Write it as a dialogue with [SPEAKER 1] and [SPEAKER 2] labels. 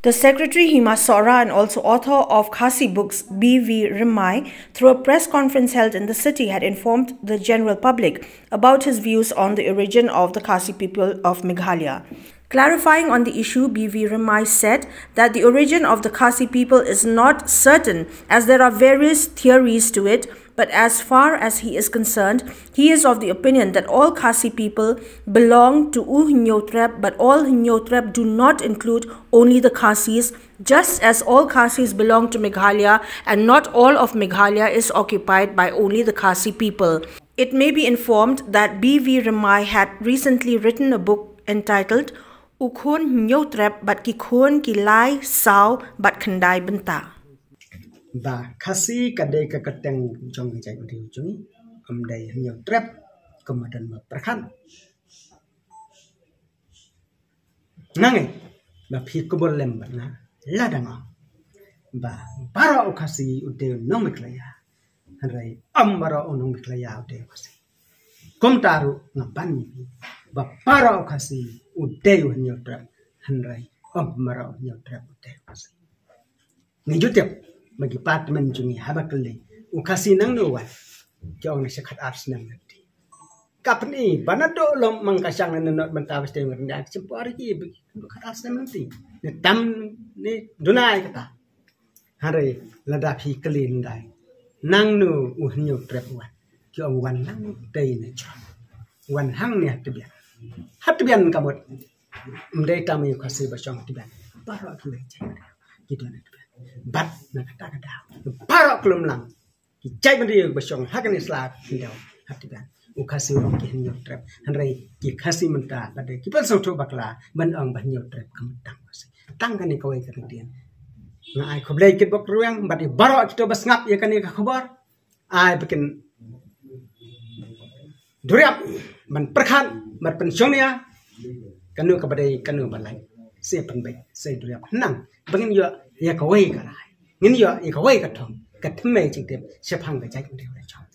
[SPEAKER 1] The Secretary HIMA SOHRA and also author of Khasi books B.V. Rymmai, through a press conference held in the city, had informed the general public about his views on the origin of the Khasi people of Meghalaya. Clarifying on the issue, B.V. Rymmai said that the origin of the Khasi people is not certain as there are various theories to it, but as far as he is concerned, he is of the opinion that all Khasi people belong to Hinyotrep, but all Hinyotrep do not include only the Khasis, just as all Khasis belong to Meghalaya and not all of Meghalaya is occupied by only the Khasi people. It may be informed that B.V. Rymmai had recently written a book entitled Ukhon Hinyotrep Bat Kikhon Kilai Sao Bat Khandai Benta.
[SPEAKER 2] Và Khasi kadai ka kateng jong jai budi ujung amdai Hinyotrep kemudian berkan nangai ba phi ko bolem bana ladang ba para Khasi ude nong Meghalaya hanrai ambara onong Meghalaya ude Khasi komtaru ngapan ba para Khasi ude Hinyotrep hanrai ambara Hinyotrep ude Khasi ngijutep bagi departemen jungi habakali Khasi nang no wa jong na sekat ars nang nanti kapni banado lom mangkasang na not banta pasti ngernya sempari ki kat ars nang nanti ne tam ne dunai kata hari lada phi kelin dai nang no Hinyotrep wa jong wan nang dei ne chon wan hang ne hatbian kamot mdei tam Khasi ba chong tiban baro tu jai gitu ne bat na kata para kelum lang jai bandi basong hakan islam hindaw hatiban Khasi ong ki Hinyotrep hanrai ki Khasi menta pada ki pasau tho bakla ban ong ba Hinyotrep kamtang Khasi tangkan ni kawai kerdian ngai khoblai kit bok ruang badi baro kito bas ngap ya kan ka khabar ai bikin duriap ban perkhan ban pensiongnya kanu kabadai kanu balai se penbai se duriap nang bangin yo ya kawai ka lai ngin yo ya kawai ka thong ka thme ching tem se phang ka jai kan de chong